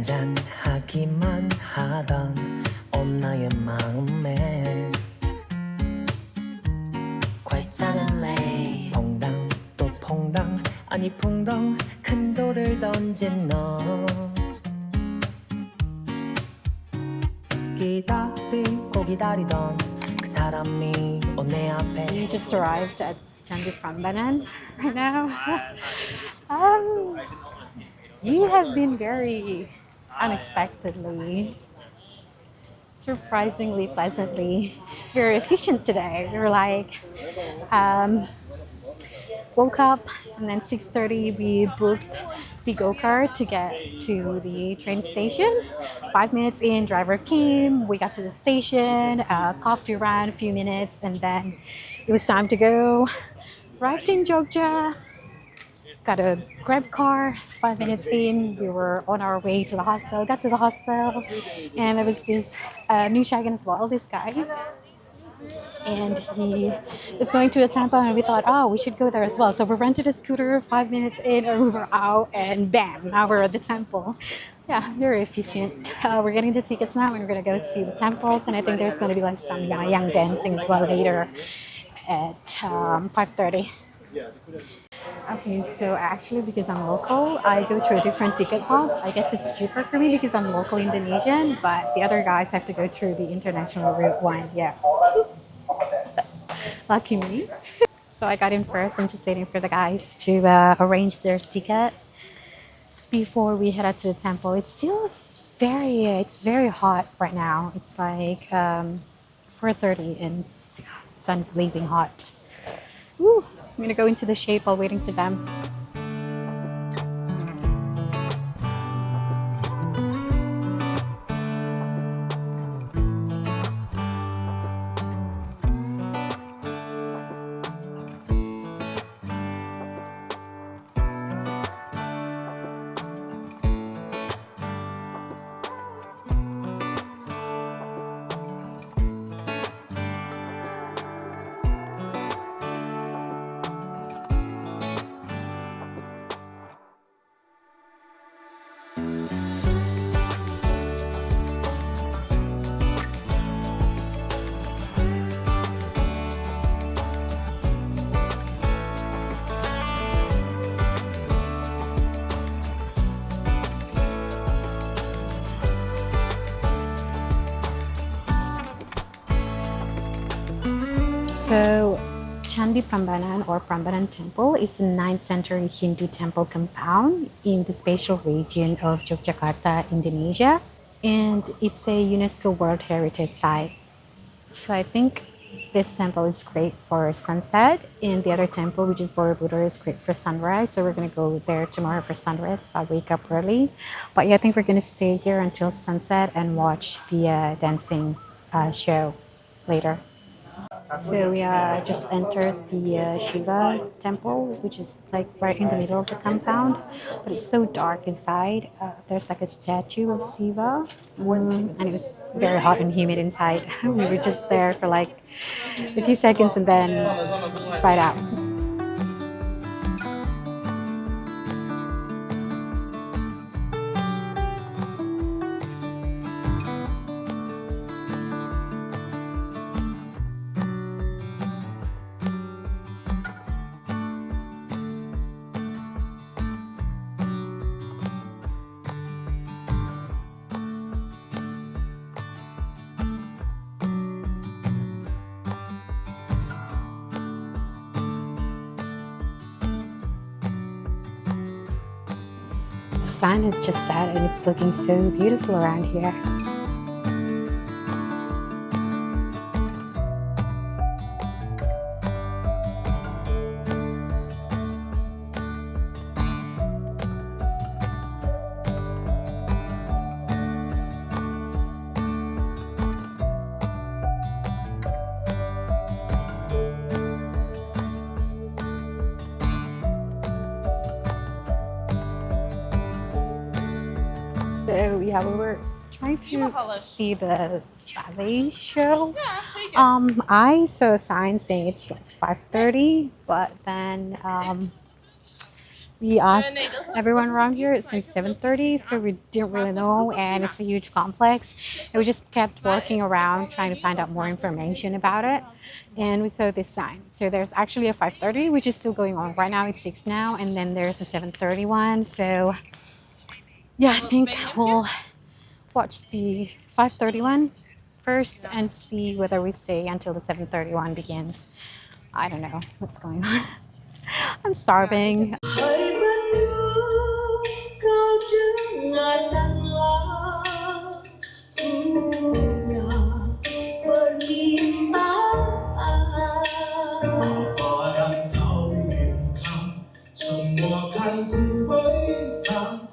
잔잔하기만 하던 온 나의 마음에 Quite suddenly 퐁당 또 퐁당 아니 풍덩 큰 돌을 던진 너 기다리고 기다리던 그 사람이 온 내 앞에 We just arrived at Candi Prambanan right now. We have been very unexpectedly, surprisingly, pleasantly, very efficient today. We were like, woke up and then 6:30 we booked the go-kart to get to the train station. 5 minutes in, driver came, we got to the station, coffee ran a few minutes, and then it was time to go. Arrived in Jogja, got a grab car. 5 minutes in, we were on our way to the hostel. Got to the hostel, and there was this new shagan as well, this guy. And he was going to a temple, and we thought, oh, we should go there as well. So we rented a scooter. 5 minutes in, and we were out, and bam, now we're at the temple. Yeah, very efficient. We're getting the tickets now, and we're gonna go see the temples. And I think there's gonna be like some young dancing as well later at 5:30. Okay, so actually because I'm local, I go through a different ticket box. I guess it's cheaper for me because I'm local Indonesian, but the other guys have to go through the international route one. Yeah. Lucky me. So I got in first. I'm just waiting for the guys to arrange their ticket before we head out to the temple. It's still it's very hot right now. It's like 4:30 and sun's blazing hot. Woo. I'm gonna go into the shade while waiting for them. So, Candi Prambanan or Prambanan Temple is a 9th century Hindu temple compound in the spatial region of Yogyakarta, Indonesia, and it's a UNESCO World Heritage Site. So I think this temple is great for sunset, and the other temple, which is Borobudur, is great for sunrise. So we're gonna go there tomorrow for sunrise if I wake up early. But yeah, I think we're gonna stay here until sunset and watch the dancing show later. So we just entered the Shiva temple, which is like right in the middle of the compound, but it's so dark inside. There's like a statue of Shiva, and it was very hot and humid inside. We were just there for like a few seconds and then right out. The sun has just set and it's looking so beautiful around here. So yeah, we were trying to see the ballet show. I saw a sign saying it's like 5:30, but then We asked everyone around here since 7:30, so we didn't really know, and it's a huge complex. And we just kept walking around trying to find out more information about it. And we saw this sign. So there's actually a 5:30, which is still going on right now. It's 6 now, and then there's a 7:31. So yeah, I think we'll watch the 5:31 first and see whether we stay until the 7:31 begins. I don't know what's going on. I'm starving. Hãy vẫn nhớ câu dengarkanlah punya permintaan. Apa yang kau inginkan, semua kan ku berikan.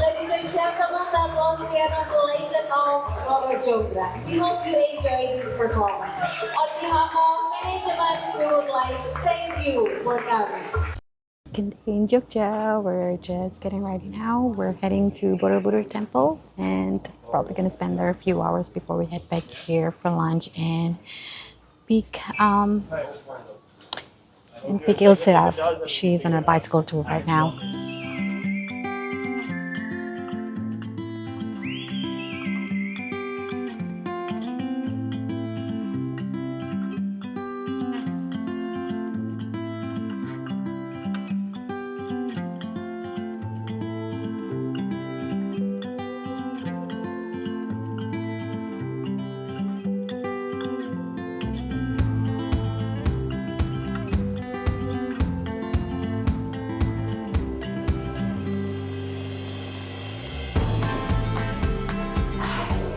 Ladies and gentlemen, that was the end of the legend of Roro Jonggrang. We hope you enjoyed this performance. On behalf of management, we would like to thank you for coming. In Jogja, we're just getting ready now. We're heading to Borobudur Temple and probably gonna spend there a few hours before we head back here for lunch and pick Ilse up. She's on a bicycle tour right now.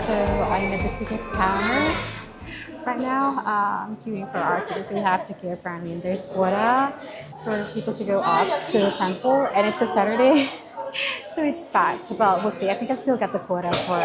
So I'm at the ticket counter right now. I'm queuing for our tickets. We have to queue apparently, and there's quota for people to go up to the temple, and it's a Saturday, so it's packed. But we'll see. I think I still got the quota for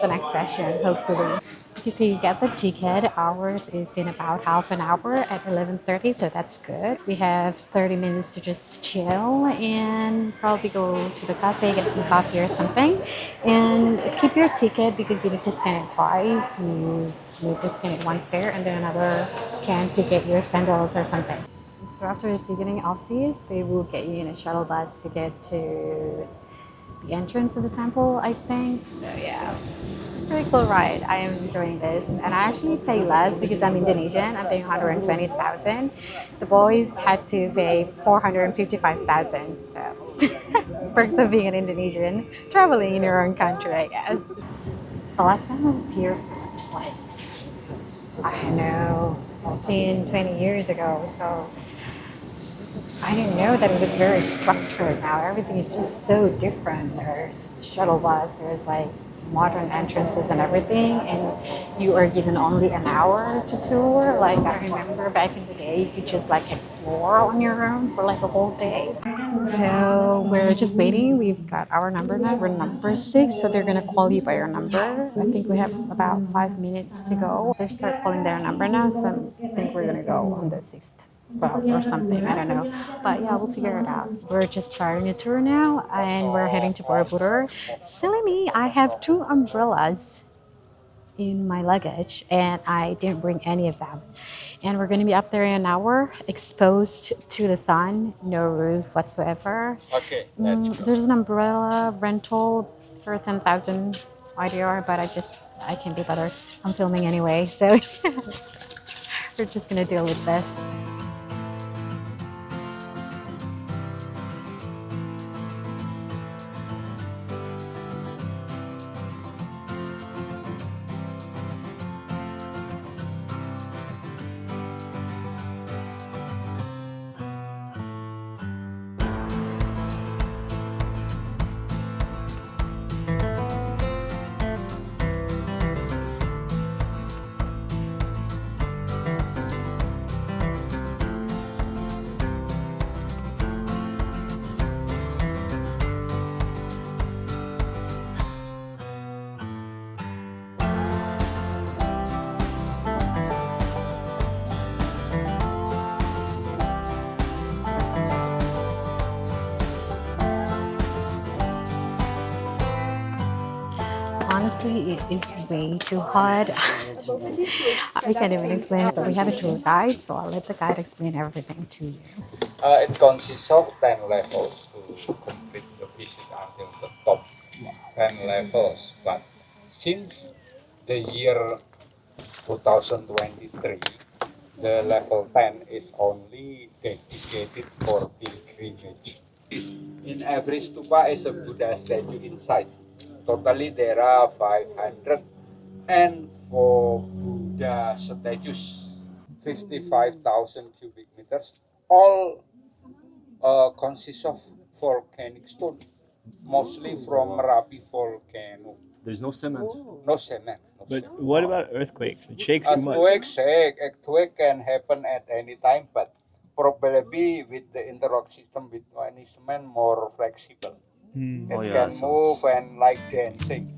the next session, hopefully. Okay, so you get the ticket. Ours is in about half an hour at 11:30, so that's good. We have 30 minutes to just chill and probably go to the cafe, get some coffee or something. And keep your ticket because you need to scan it twice. You need to scan it once there and then another scan to get your sandals or something. So after the ticketing office, they will get you in a shuttle bus to get to the entrance of the temple, I think. So yeah, it's a pretty cool ride. I am enjoying this. And I actually pay less because I'm Indonesian. I'm paying 120,000. The boys had to pay 455,000. So perks of being an Indonesian, traveling in your own country, I guess. The last time I was here was like, I don't know, 15, 20 years ago. So I didn't know that it was very structured now. Everything is just so different. There's shuttle bus, there's like modern entrances and everything, and you are given only an hour to tour. Like I remember back in the day, you could just like explore on your own for like a whole day. So we're just waiting. We've got our number now. We're number 6, so they're gonna call you by your number. I think we have about 5 minutes to go. They start calling their number now, so I think we're gonna go on the 6th. Well, or something, I don't know. But yeah, we'll figure it out. We're just starting a tour now and we're heading to Borobudur. Silly me, I have 2 umbrellas in my luggage and I didn't bring any of them. And we're going to be up there in an hour, exposed to the sun, no roof whatsoever. Okay. There's an umbrella rental for 10,000 IDR, but I can't be bothered. I'm filming anyway, so we're just going to deal with this. honestly, it is way too hot. I can't even explain it, but we have a tour guide, so I'll let the guide explain everything to you. It consists of 10 levels to complete the visit until the top 10 levels. But since the year 2023, the level 10 is only dedicated for pilgrimage. In every stupa is a Buddha statue inside. Totally there are 500, and for Buddha statues, 55,000 cubic meters, all consists of volcanic stone, mostly from Merapi volcano. There's no cement. No cement. No But cement. what about earthquakes? It shakes too much. Earthquake can happen at any time, but probably with the interlock system with any cement more flexible. It Oh, yeah, can so move and like dancing.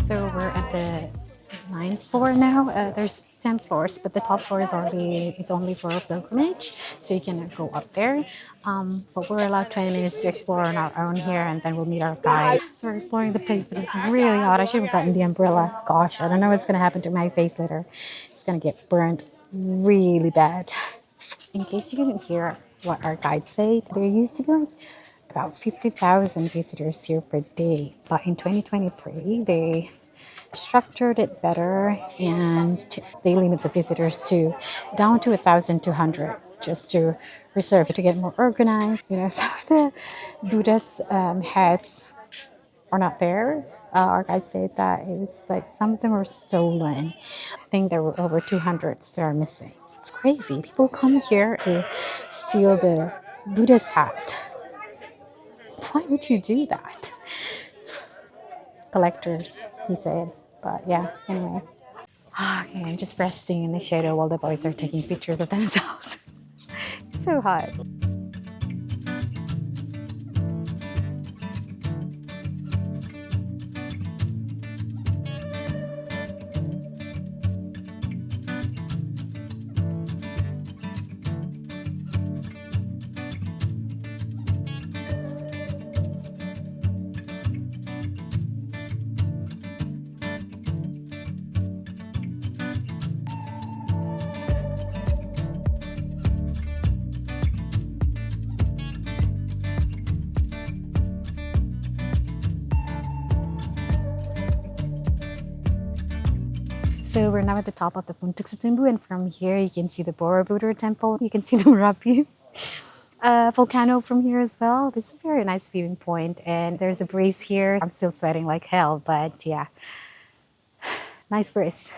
So we're at the ninth floor now. There's 10 floors, but the top floor is only for pilgrimage, so you can go up there. But we're allowed 20 minutes to explore on our own here, and then we'll meet our guide. So we're exploring the place, but it's really hot. I should have gotten the umbrella. Gosh, I don't know what's gonna happen to my face later. It's gonna get burned really bad. In case you didn't hear what our guide said, there used to be like about 50,000 visitors here per day, but in 2023 they structured it better and they limit the visitors to down to 1,200 just to reserve to get more organized. You know, some of the Buddha's heads are not there. Our guide said that it was like some of them were stolen. I think there were over 200 that are missing. It's crazy. People come here to steal the Buddha's hat. Why would you do that? Collectors, he said. But yeah, anyway. Okay, I'm just resting in the shadow while the boys are taking pictures of themselves. It's so hot. So we're now at the top of the Punthuk Setumbu, and from here you can see the Borobudur temple. You can see the Merapi volcano from here as well. This is a very nice viewing point, and there's a breeze here. I'm still sweating like hell, but yeah, nice breeze.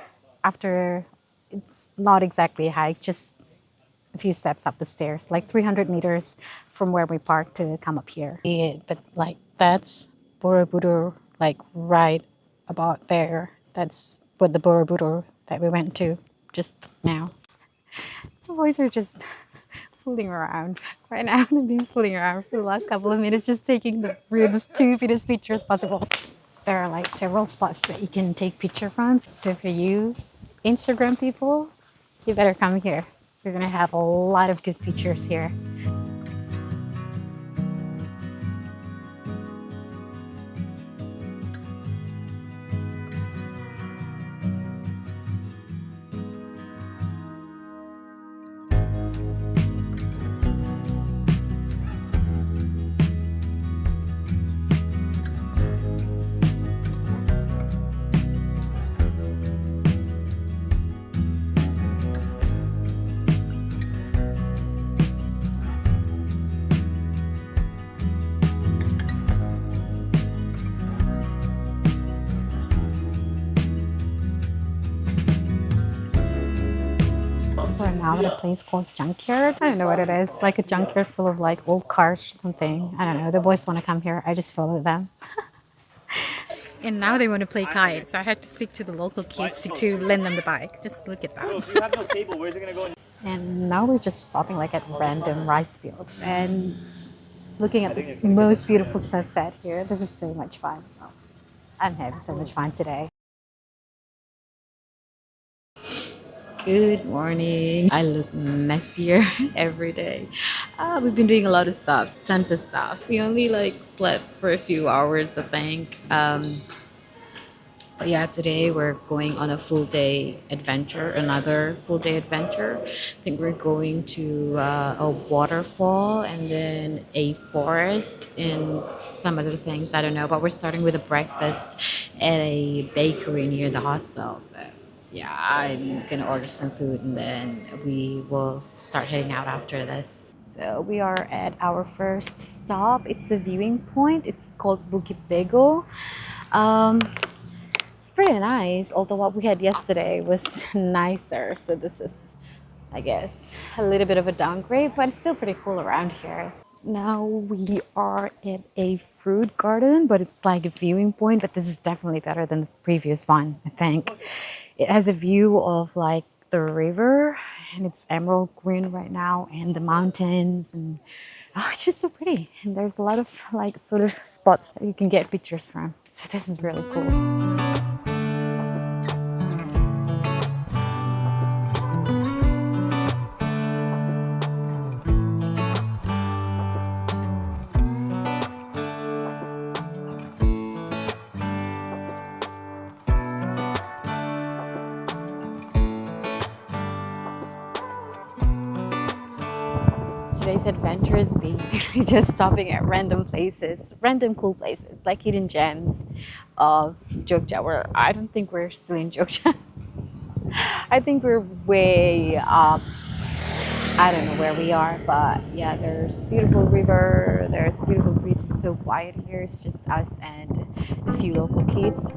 After, it's not exactly a hike, just a few steps up the stairs, like 300 meters from where we parked to come up here. Yeah, but like that's Borobudur, like right about there. That's what the Borobudur that we went to just now. The boys are just fooling around right now. They've been fooling around for the last couple of minutes, just taking the really stupidest pictures possible. There are like several spots that you can take picture from. So for you Instagram people, you better come here. You're gonna have a lot of good pictures here. now at a place called Junkyard. I don't know what it is, like a junkyard full of like old cars or something. I don't know. The boys want to come here. I just follow them. And now they want to play kite, so I had to speak to the local kids to lend them the bike. Just look at that. If you have no cable, where's it gonna go? And now we're just stopping like at random rice fields and looking at the most beautiful sunset here. This is so much fun. I'm having so much fun today. Good morning. I look messier every day. We've been doing a lot of stuff, tons of stuff. We only like slept for a few hours, I think. But yeah, today we're going on a full day adventure, another full day adventure. I think we're going to a waterfall and then a forest and some other things. I don't know, but we're starting with a breakfast at a bakery near the hostel. So yeah, I'm gonna order some food and then we will start heading out after this. So we are at our first stop. It's a viewing point. It's called Bukit Bego. It's pretty nice, although what we had yesterday was nicer. So this is, I guess, a little bit of a downgrade, but it's still pretty cool around here. Now we are at a fruit garden, but it's like a viewing point, but this is definitely better than the previous one, I think. It has a view of like the river and it's emerald green right now and the mountains and it's just so pretty. And there's a lot of like sort of spots that you can get pictures from. So this is really cool. Today's adventure is basically just stopping at random places, random cool places, like hidden gems of Jogja, where I don't think we're still in Jogja. I think we're way up. I don't know where we are, but yeah, there's a beautiful river, there's a beautiful beach. It's so quiet here. It's just us and a few local kids.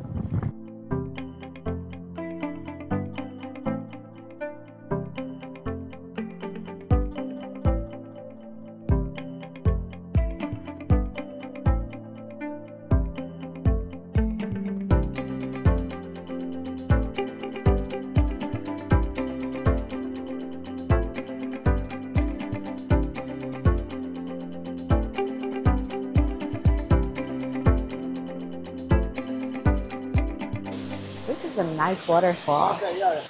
This is a nice waterfall.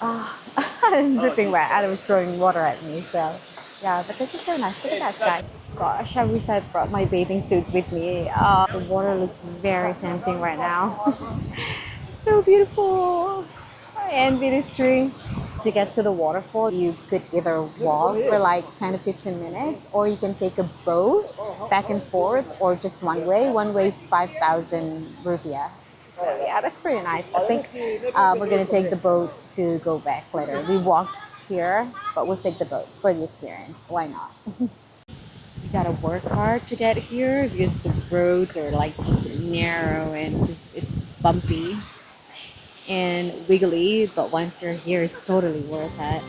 I'm dripping wet. Adam's throwing water at me, so yeah, but this is so nice. Look at that sky. Gosh, I wish I brought my bathing suit with me. The water looks very tempting right now. So beautiful. I envy this tree. To get to the waterfall, you could either walk for like 10 to 15 minutes, or you can take a boat back and forth, or just one way. One way is 5,000 rupiah. So yeah, that's pretty nice. I think we're gonna take the boat to go back later. We walked here, but we'll take the boat for the experience. Why not? You gotta work hard to get here because the roads are like just narrow and just it's bumpy and wiggly, but once you're here, it's totally worth it.